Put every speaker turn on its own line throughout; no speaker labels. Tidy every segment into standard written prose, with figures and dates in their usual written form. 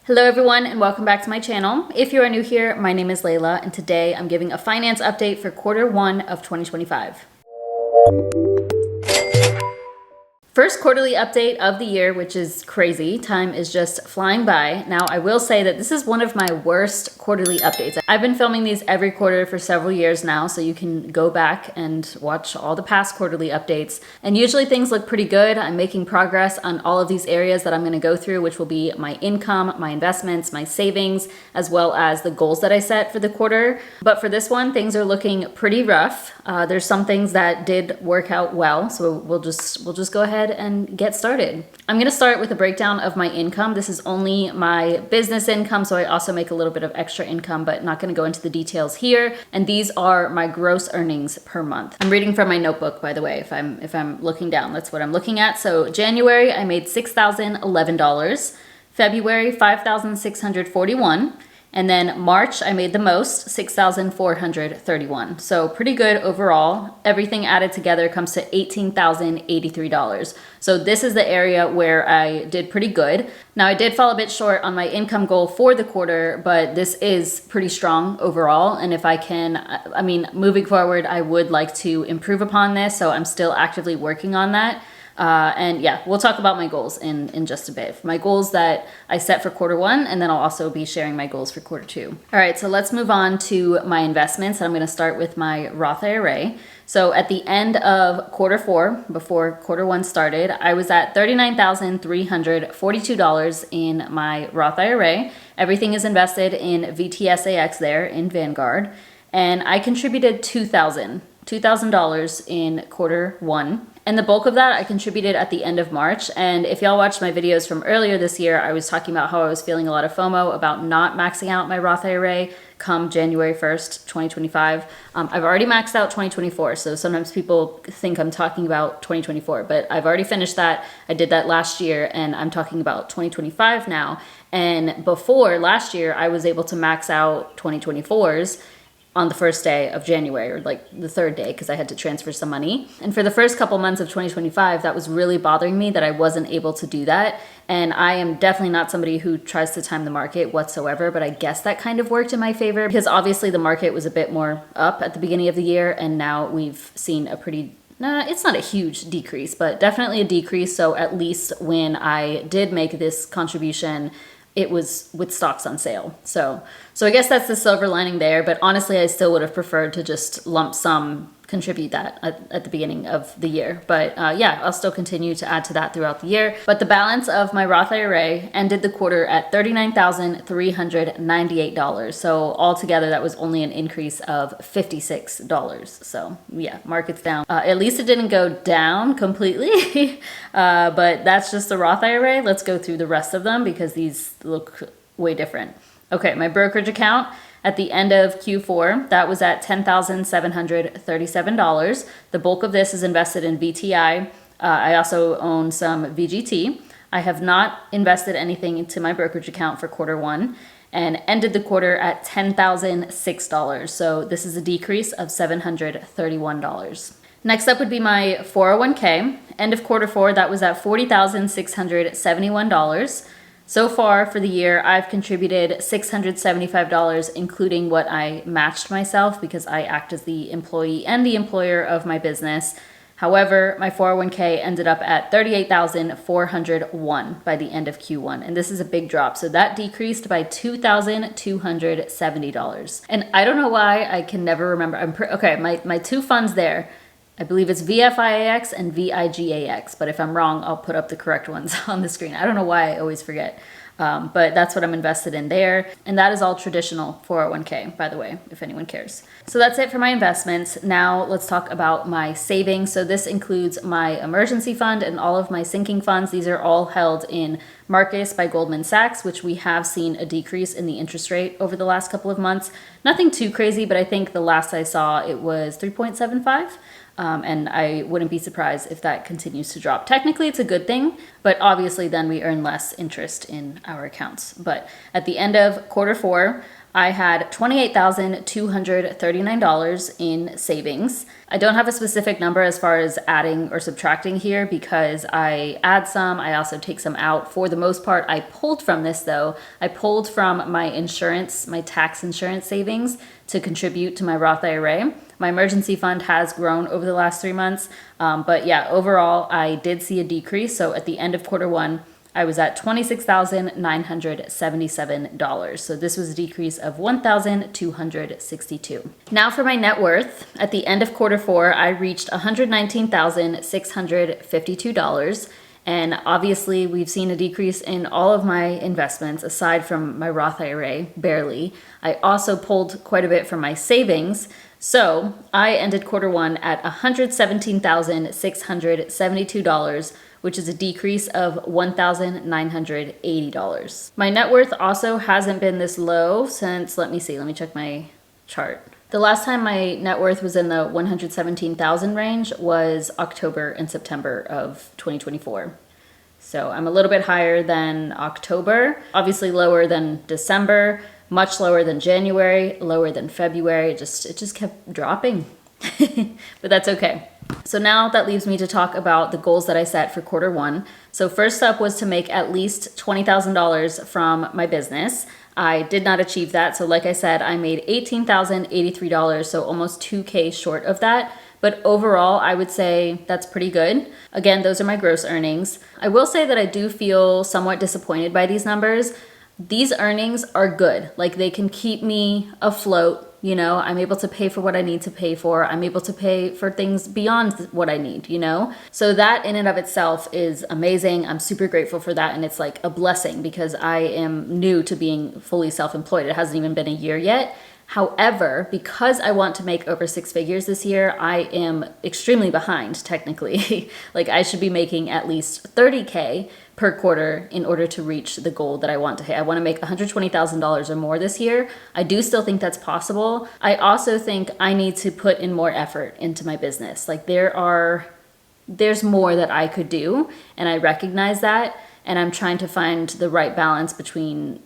Hello everyone and welcome back to my channel. If you are new here, my name is Layla and today I'm giving a finance update for Q1 of 2025. First quarterly update of the year, which is crazy. Time is just flying by. Now, I will say that this is one of my worst quarterly updates. I've been filming these every quarter for several years now, so you can go back and watch all the past quarterly updates. And usually things look pretty good. I'm making progress on all of these areas that I'm gonna go through, which will be my income, my investments, my savings, as well as the goals that I set for the quarter. But for this one, things are looking pretty rough. There's some things that did work out well, so we'll just go ahead and get started. I'm gonna start with a breakdown of my income. This is only my business income, so I also make a little bit of extra income, but not gonna go into the details here. And these are my gross earnings per month. I'm reading from my notebook, by the way, if I'm looking down, that's what I'm looking at. So January, I made $6,011. February, $5,641. And then March, I made the most, $6,431. So pretty good overall. Everything added together comes to $18,083. So this is the area where I did pretty good. Now I did fall a bit short on my income goal for the quarter, but this is pretty strong overall. And if I can, moving forward, I would like to improve upon this. So I'm still actively working on that. And yeah, we'll talk about my goals in just a bit. My goals that I set for Q1, and then I'll also be sharing my goals for Q2. All right, so let's move on to my investments. I'm gonna start with my Roth IRA. So at the end of Q4, before Q1 started, I was at $39,342 in my Roth IRA. Everything is invested in VTSAX there in Vanguard. And I contributed $2,000 in Q1. And the bulk of that I contributed at the end of March. And if y'all watched my videos from earlier this year, I was talking about how I was feeling a lot of FOMO about not maxing out my Roth IRA come January 1st, 2025. I've already maxed out 2024. So sometimes people think I'm talking about 2024, but I've already finished that. I did that last year and I'm talking about 2025 now. And before last year, I was able to max out 2024's on the first day of January, or like the third day, because I had to transfer some money. And for the first couple months of 2025, that was really bothering me that I wasn't able to do that. And I am definitely not somebody who tries to time the market whatsoever, but I guess that kind of worked in my favor because obviously the market was a bit more up at the beginning of the year. And now we've seen a pretty, it's not a huge decrease, but definitely a decrease. So at least when I did make this contribution, it was with stocks on sale. So I guess that's the silver lining there. But honestly, I still would have preferred to just lump sum contribute that at the beginning of the year. But yeah, I'll still continue to add to that throughout the year. But the balance of my Roth IRA ended the quarter at $39,398. So altogether, that was only an increase of $56. So yeah, market's down. At least it didn't go down completely, but that's just the Roth IRA. Let's go through the rest of them because these look way different. Okay, my brokerage account. At the end of Q4, that was at $10,737. The bulk of this is invested in VTI. I also own some VGT. I have not invested anything into my brokerage account for Q1 and ended the quarter at $10,006. So this is a decrease of $731. Next up would be my 401k. End of Q4, that was at $40,671. So far for the year, I've contributed $675, including what I matched myself because I act as the employee and the employer of my business. However, my 401k ended up at $38,401 by the end of Q1, and this is a big drop. So that decreased by $2,270. And I don't know why I can never remember. Okay, my two funds there, I believe it's VFIAX and VIGAX, but if I'm wrong, I'll put up the correct ones on the screen. I don't know why I always forget, but that's what I'm invested in there. And that is all traditional 401k, by the way, if anyone cares. So that's it for my investments. Now let's talk about my savings. So this includes my emergency fund and all of my sinking funds. These are all held in Marcus by Goldman Sachs, which we have seen a decrease in the interest rate over the last couple of months. Nothing too crazy, but I think the last I saw it was 3.75. And I wouldn't be surprised if that continues to drop. Technically, it's a good thing, but obviously then we earn less interest in our accounts. But at the end of Q4, I had $28,239 in savings. I don't have a specific number as far as adding or subtracting here because I add some, I also take some out. For the most part, I pulled from this though. I pulled from my insurance, my tax insurance savings to contribute to my Roth IRA. My emergency fund has grown over the last 3 months. But yeah, overall, I did see a decrease. So at the end of quarter one, I was at $26,977. So this was a decrease of $1,262. Now for my net worth. At the end of quarter four, I reached $119,652. And obviously we've seen a decrease in all of my investments aside from my Roth IRA, barely. I also pulled quite a bit from my savings. So I ended quarter one at $117,672, which is a decrease of $1,980. My net worth also hasn't been this low since, let me check my chart. The last time my net worth was in the 117,000 range was October and September of 2024. So I'm a little bit higher than October, obviously lower than December, much lower than January, lower than February. It just kept dropping, but that's okay. So now that leaves me to talk about the goals that I set for quarter one. So first up was to make at least $20,000 from my business. I did not achieve that. So like I said, I made $18,083, so almost 2K short of that. But overall, I would say that's pretty good. Again, those are my gross earnings. I will say that I do feel somewhat disappointed by these numbers. These earnings are good. Like they can keep me afloat. You know, I'm able to pay for what I need to pay for. I'm able to pay for things beyond what I need, you know? So that in and of itself is amazing. I'm super grateful for that. And it's like a blessing because I am new to being fully self-employed. It hasn't even been a year yet. However, because I want to make over 6 figures this year, I am extremely behind technically. Like I should be making at least 30K per quarter in order to reach the goal that I want to hit. I want to make $120,000 or more this year. I do still think that's possible. I also think I need to put in more effort into my business. Like there's more that I could do, and I recognize that, and I'm trying to find the right balance between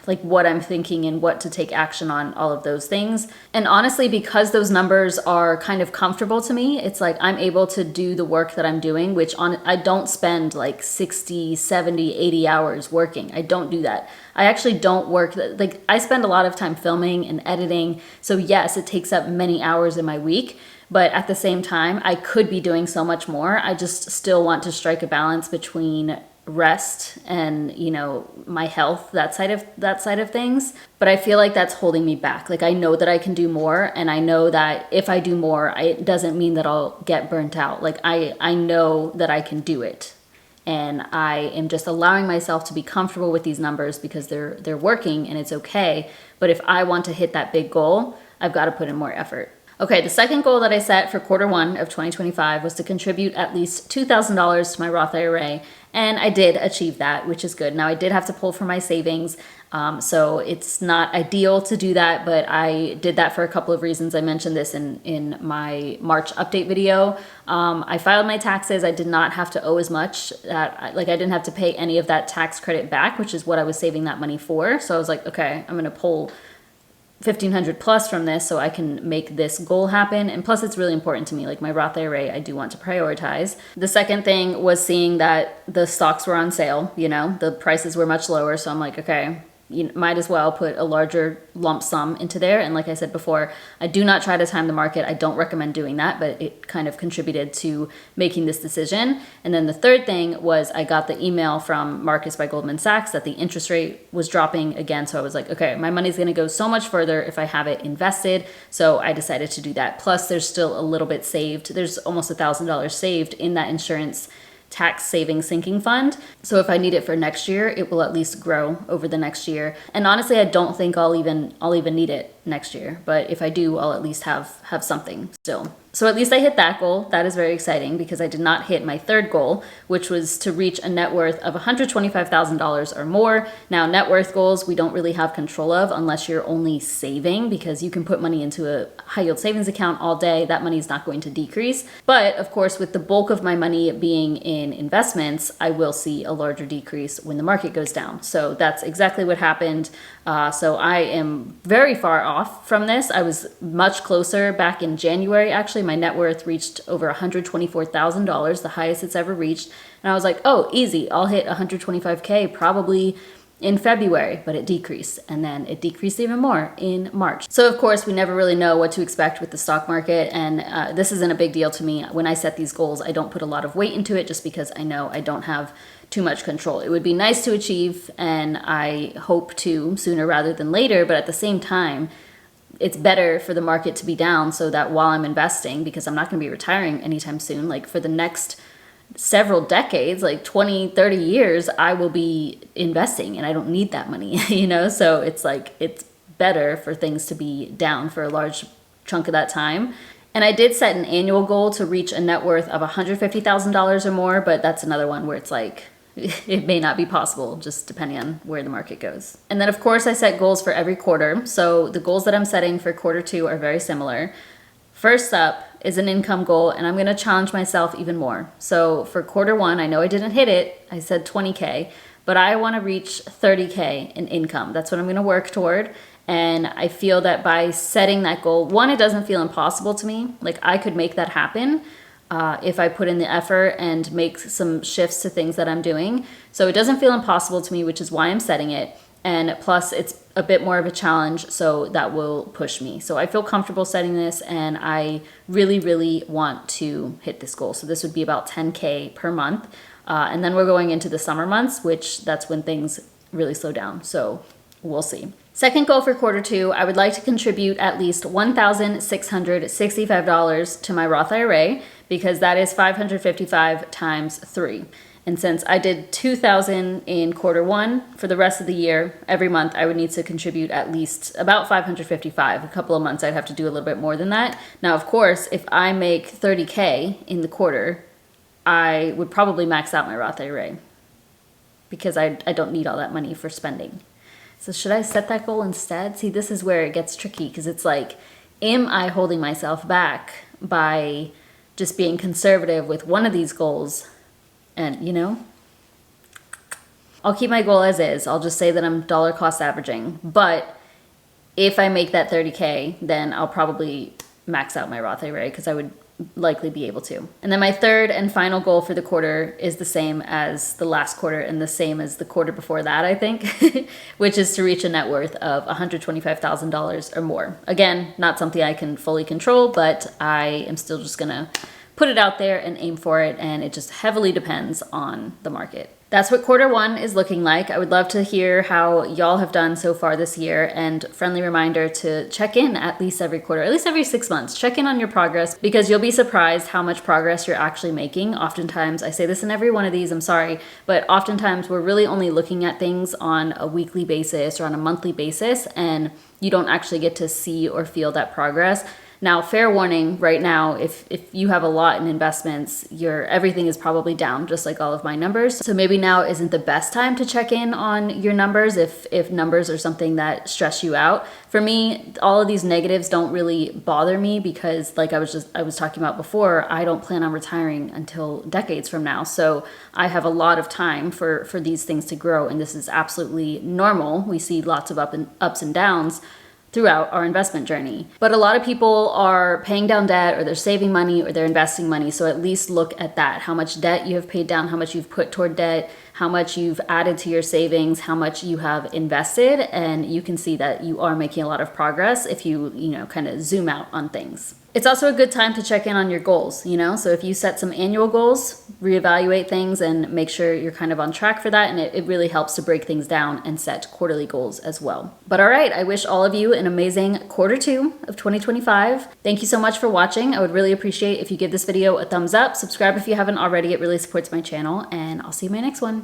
like what I'm thinking and what to take action on, all of those things. And honestly, because those numbers are kind of comfortable to me, it's like I'm able to do the work that I'm doing, I don't spend like 60, 70, 80 hours working. I don't do that. I actually don't work, like I spend a lot of time filming and editing. So yes, it takes up many hours in my week, but at the same time, I could be doing so much more. I just still want to strike a balance between rest and, you know, my health, that side of things. But I feel like that's holding me back. Like I know that I can do more, and I know that if I do more, it doesn't mean that I'll get burnt out. Like I know that I can do it. And I am just allowing myself to be comfortable with these numbers because they're working and it's okay. But if I want to hit that big goal, I've got to put in more effort. Okay, the second goal that I set for quarter one of 2025 was to contribute at least $2,000 to my Roth IRA, and I did achieve that, which is good. Now, I did have to pull from my savings, so it's not ideal to do that, but I did that for a couple of reasons. I mentioned this in my March update video. I filed my taxes. I did not have to owe as much. I didn't have to pay any of that tax credit back, which is what I was saving that money for. So I was like, okay, I'm going to pull $1,500 plus from this so I can make this goal happen. And plus it's really important to me, like my Roth IRA, I do want to prioritize. The second thing was seeing that the stocks were on sale, you know, the prices were much lower. So I'm like, okay, you might as well put a larger lump sum into there. And like I said before, I do not try to time the market. I don't recommend doing that, but it kind of contributed to making this decision. And then the third thing was I got the email from Marcus by Goldman Sachs that the interest rate was dropping again. So I was like, okay, my money's going to go so much further if I have it invested. So I decided to do that. Plus there's still a little bit saved. There's almost $1,000 saved in that insurance tax savings sinking fund. So if I need it for next year, it will at least grow over the next year. And honestly, I don't think I'll even need it next year. But if I do, I'll at least have something still. So at least I hit that goal. That is very exciting because I did not hit my third goal, which was to reach a net worth of $125,000 or more. Now, net worth goals we don't really have control of unless you're only saving, because you can put money into a high yield savings account all day. That money is not going to decrease. But of course, with the bulk of my money being in investments, I will see a larger decrease when the market goes down. So that's exactly what happened. So I am very far off from this. I was much closer back in January. Actually, my net worth reached over $124,000, the highest it's ever reached. And I was like, oh, easy, I'll hit 125K probably in February, but it decreased. And then it decreased even more in March. So of course, we never really know what to expect with the stock market. And this isn't a big deal to me. When I set these goals, I don't put a lot of weight into it just because I know I don't have too much control. It would be nice to achieve, and I hope to sooner rather than later, but at the same time, it's better for the market to be down so that while I'm investing, because I'm not going to be retiring anytime soon, like for the next several decades, like 20, 30 years, I will be investing and I don't need that money, you know? So it's like, it's better for things to be down for a large chunk of that time. And I did set an annual goal to reach a net worth of $150,000 or more, but that's another one where it's like, it may not be possible, just depending on where the market goes. And then of course I set goals for every quarter. So the goals that I'm setting for quarter two are very similar. First up is an income goal, and I'm gonna challenge myself even more. So for quarter one, I know I didn't hit it, I said 20K, but I wanna reach 30K in income. That's what I'm gonna work toward. And I feel that by setting that goal, one, it doesn't feel impossible to me. Like I could make that happen. If I put in the effort and make some shifts to things that I'm doing. So it doesn't feel impossible to me, which is why I'm setting it. And plus it's a bit more of a challenge, so that will push me. So I feel comfortable setting this, and I really, really want to hit this goal. So this would be about 10K per month. And then we're going into the summer months, which that's when things really slow down. So we'll see. Second goal for quarter two, I would like to contribute at least $1,665 to my Roth IRA, because that is 555 times 3. And since I did 2,000 in quarter one, for the rest of the year, every month I would need to contribute at least about 555. A couple of months I'd have to do a little bit more than that. Now, of course, if I make 30K in the quarter, I would probably max out my Roth IRA because I don't need all that money for spending. So should I set that goal instead? See, this is where it gets tricky, because it's like, am I holding myself back by just being conservative with one of these goals? And, you know, I'll keep my goal as is. I'll just say that I'm dollar cost averaging. But if I make that 30K, then I'll probably max out my Roth IRA, because I would likely be able to. And then my third and final goal for the quarter is the same as the last quarter and the same as the quarter before that, I think, which is to reach a net worth of $125,000 or more. Again, not something I can fully control, but I am still just gonna put it out there and aim for it, and it just heavily depends on the market. That's what quarter one is looking like. I would love to hear how y'all have done so far this year, and friendly reminder to check in at least every quarter, at least every 6 months. Check in on your progress, because you'll be surprised how much progress you're actually making. Oftentimes, I say this in every one of these, I'm sorry, but oftentimes we're really only looking at things on a weekly basis or on a monthly basis, and you don't actually get to see or feel that progress. Now, fair warning, right now, if you have a lot in investments, everything is probably down, just like all of my numbers. So maybe now isn't the best time to check in on your numbers if numbers are something that stress you out. For me, all of these negatives don't really bother me, because like I was talking about before, I don't plan on retiring until decades from now. So I have a lot of time for these things to grow, and this is absolutely normal. We see lots of ups and downs throughout our investment journey. But a lot of people are paying down debt, or they're saving money, or they're investing money. So at least look at that, how much debt you have paid down, how much you've put toward debt, how much you've added to your savings, how much you have invested, and you can see that you are making a lot of progress if you kind of zoom out on things. It's also a good time to check in on your goals, so if you set some annual goals, reevaluate things and make sure you're kind of on track for that, and it really helps to break things down and set quarterly goals as well. But all right, I wish all of you an amazing quarter two of 2025. Thank you so much for watching. I would really appreciate if you give this video a thumbs up, subscribe if you haven't already, it really supports my channel, and I'll see you in my next one.